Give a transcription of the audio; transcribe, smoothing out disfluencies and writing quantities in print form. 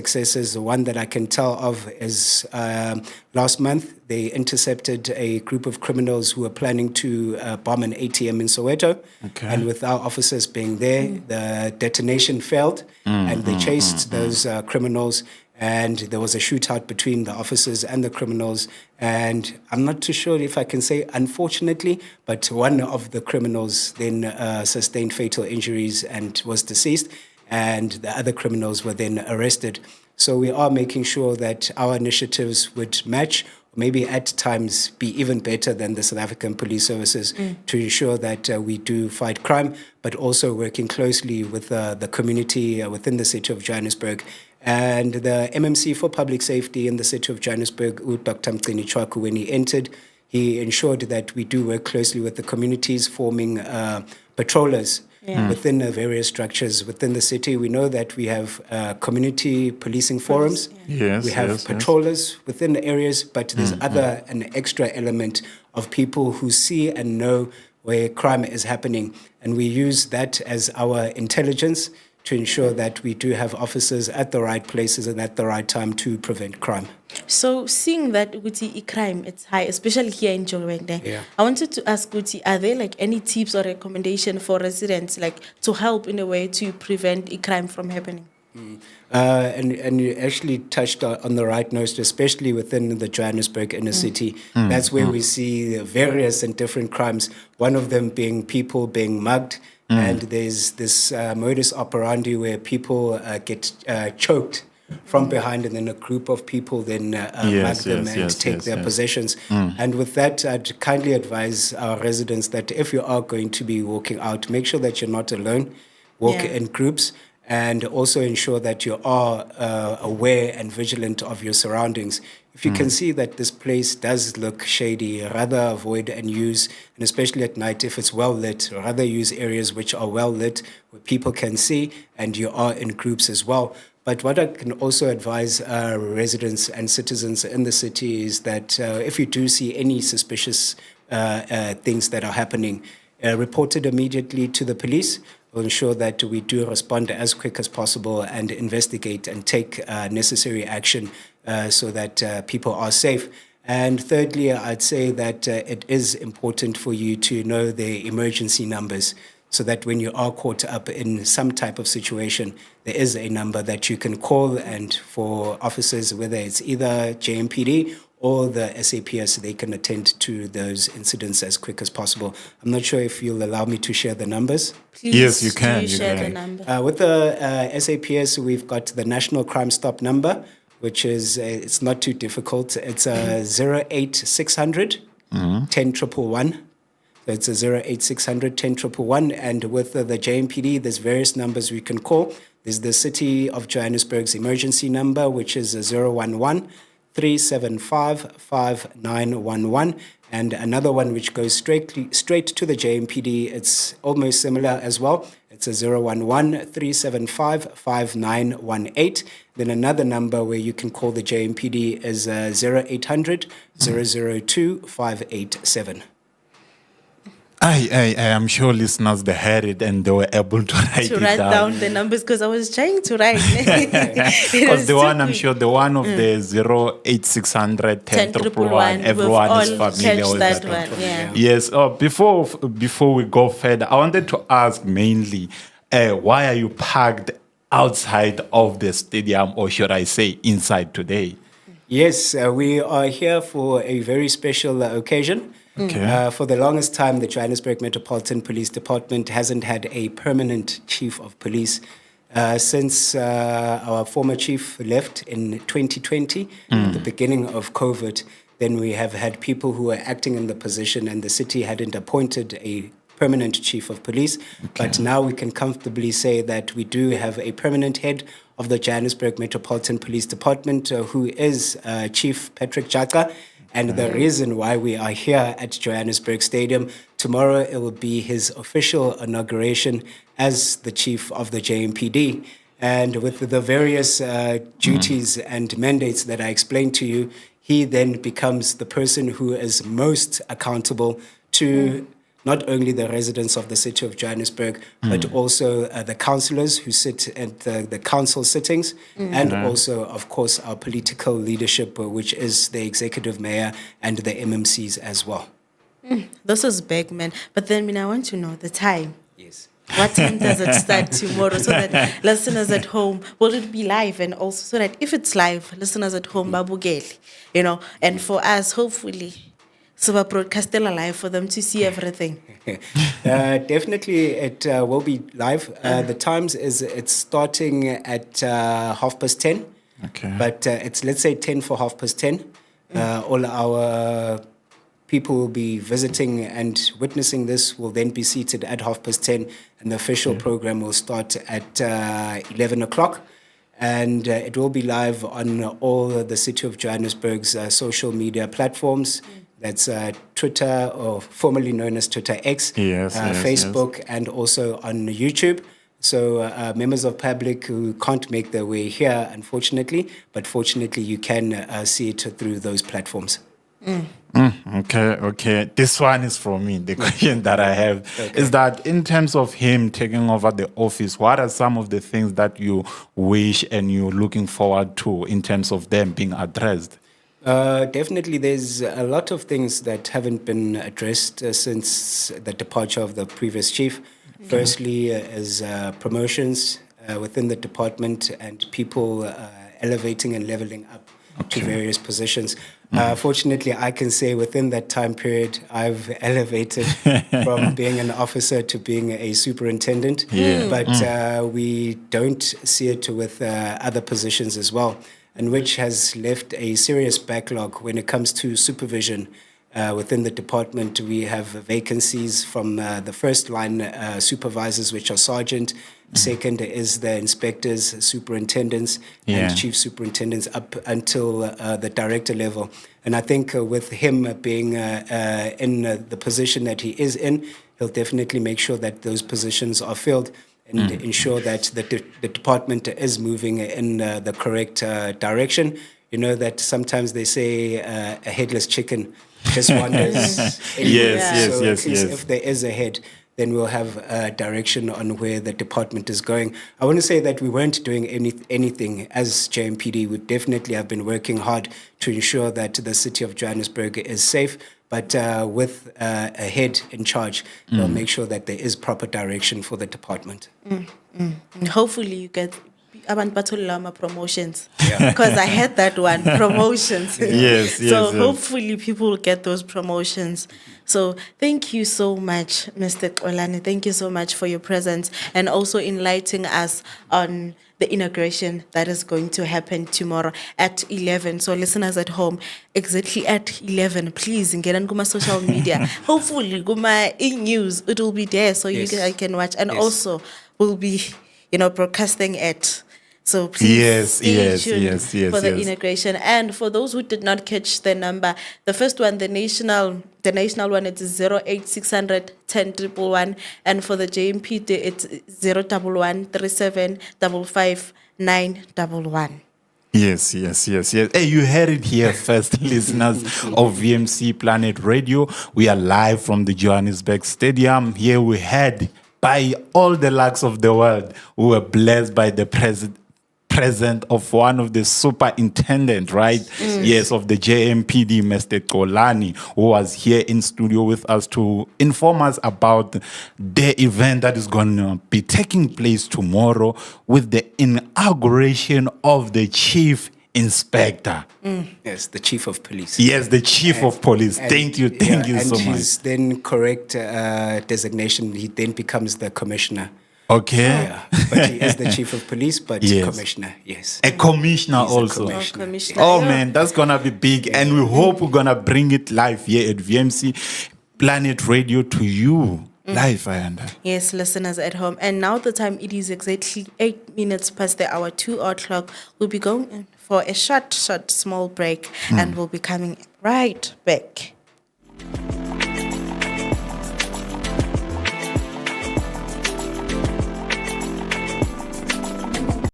successes. The one that I can tell of is last month they intercepted a group of criminals who were planning to bomb an ATM in Soweto. Okay. And with our officers being there, the detonation failed, and they chased those criminals. And there was a shootout between the officers and the criminals. And I'm not too sure if I can say unfortunately, but one of the criminals then sustained fatal injuries and was deceased. And the other criminals were then arrested. So we are making sure that our initiatives would match, maybe at times be even better than the South African Police Services to ensure that we do fight crime, but also working closely with the community within the city of Johannesburg. And the MMC for Public Safety in the city of Johannesburg, Dr. Jabulani Chauke, when he entered, he ensured that we do work closely with the communities, forming patrollers within the various structures within the city. We know that we have community policing forums. Yes, we have patrollers within the areas, but there's an extra element of people who see and know where crime is happening. And we use that as our intelligence to ensure that we do have officers at the right places and at the right time to prevent crime. So seeing that Uti crime it's high, especially here in Joburg, Yeah. I wanted to ask Uti, are there like any tips or recommendation for residents like to help in a way to prevent crime from happening? And you actually touched on the right note, especially within the Johannesburg inner city. That's where we see various and different crimes, one of them being people being mugged. And there's this modus operandi where people get choked from behind, and then a group of people then mug them and take their possessions. And with that, I'd kindly advise our residents that if you are going to be walking out, make sure that you're not alone. Walk in groups, and also ensure that you are aware and vigilant of your surroundings. If you can see that this place does look shady, rather avoid and use, and especially at night, if it's well lit, rather use areas which are well lit, where people can see, and you are in groups as well. But what I can also advise residents and citizens in the city is that if you do see any suspicious things that are happening, report it immediately to the police. We'll ensure that we do respond as quick as possible and investigate and take necessary action so that people are safe. And thirdly, I'd say that it is important for you to know the emergency numbers so that when you are caught up in some type of situation, there is a number that you can call, and for officers, whether it's either JMPD or the SAPS, they can attend to those incidents as quick as possible. I'm not sure if you'll allow me to share the numbers. Please Yes, you can. share the number. With the SAPS, we've got the National Crime Stop number, which is, it's not too difficult. It's 08600 10111. So it's a 08600 10111. And with the JMPD, there's various numbers we can call. There's the City of Johannesburg's emergency number, which is 011 375 5911, and another one which goes straight to the JMPD. It's almost similar as well. It's a 011 375 5918. Then another number where you can call the JMPD is 0800 002 587. I am sure listeners, they heard it and they were able to write down the numbers, because I was trying to write. Because the one, I'm sure, the one of the 08600 10111, everyone is familiar with that one. Yeah. Yes. Before we go further, I wanted to ask mainly, why are you parked outside of the stadium, or should I say inside today? Yes, we are here for a very special occasion. Okay. For the longest time, the Johannesburg Metropolitan Police Department hasn't had a permanent chief of police. Since our former chief left in 2020, at the beginning of COVID, then we have had people who are acting in the position, and the city hadn't appointed a permanent chief of police. Okay. But now we can comfortably say that we do have a permanent head of the Johannesburg Metropolitan Police Department, who is Chief Patrick Jaka. And the reason why we are here at Johannesburg Stadium, tomorrow it will be his official inauguration as the chief of the JMPD. And with the various duties and mandates that I explained to you, he then becomes the person who is most accountable to not only the residents of the city of Johannesburg, but also the councillors who sit at the council sittings, and also, of course, our political leadership, which is the executive mayor and the MMCs as well. This is big, man. But then I want to know the time. Yes. What time does it start tomorrow so that listeners at home, will it be live? And also so that if it's live, listeners at home, babugeli, and for us, hopefully, so we broadcast it live for them to see everything. Definitely, it will be live. The times it's starting at 10:30. Okay. But it's, let's say, 10 for 10:30. All our people will be visiting and witnessing this, will then be seated at 10:30, and the official program will start at 11 o'clock. And it will be live on all the City of Johannesburg's social media platforms. That's Twitter, or formerly known as Twitter X, Facebook, and also on YouTube. So members of public who can't make their way here, unfortunately, but fortunately you can see it through those platforms. Okay. This one is from me. The question that I have is that in terms of him taking over the office, what are some of the things that you wish and you're looking forward to in terms of them being addressed? Definitely, there's a lot of things that haven't been addressed since the departure of the previous chief. Firstly, is promotions within the department and people elevating and leveling up to various positions. Fortunately, I can say within that time period, I've elevated from being an officer to being a superintendent. But we don't see it with other positions as well, and which has left a serious backlog when it comes to supervision. Within the department, we have vacancies from the first line supervisors, which are sergeant. Second is the inspectors, superintendents, and chief superintendents up until the director level. And I think with him being in the position that he is in, he'll definitely make sure that those positions are filled and ensure that the department is moving in the correct direction. You know that sometimes they say a headless chicken just wanders. Yes. If there is a head, then we'll have a direction on where the department is going. I want to say that we weren't doing anything as JMPD. We definitely have been working hard to ensure that the city of Johannesburg is safe. But with a head in charge, they'll make sure that there is proper direction for the department. And hopefully you get Abantu batholama promotions, because I had that one, promotions. So hopefully people will get those promotions. So thank you so much, Mr. Xolani. Thank you so much for your presence and also enlightening us on the inauguration that is going to happen tomorrow at 11. So listeners at home, exactly at 11, please get on Guma social media. Hopefully Guma e-news, it will be there so you guys can watch. And also we'll be, broadcasting it. So please stay tuned for the inauguration. And for those who did not catch the number, the first one, the national one, it is 08600 10111, and for the JMPD, it's 011 37 55 911. Yes. Hey, you heard it here first, listeners of VMC Planet Radio. We are live from the Johannesburg Stadium. Here we heard by all the lucks of the world, we were blessed by the present of one of the superintendent, right? Yes, of the JMPD, Mr. Xolani, who was here in studio with us to inform us about the event that is going to be taking place tomorrow with the inauguration of the chief inspector. Yes, the chief of police. Yes, the chief of police. Thank you so much. And his then correct designation, he then becomes the commissioner. Okay. Yeah, but he is the chief of police, but commissioner, yes. A commissioner He's also. A commissioner. Oh, man, that's going to be big. And we hope we're going to bring it live here at VMC Planet Radio to you. Live, Ayanda. Yes, listeners at home. And now the time, it is exactly 8 minutes past the hour, 2 o'clock. We'll be going for a short, small break, and we'll be coming right back.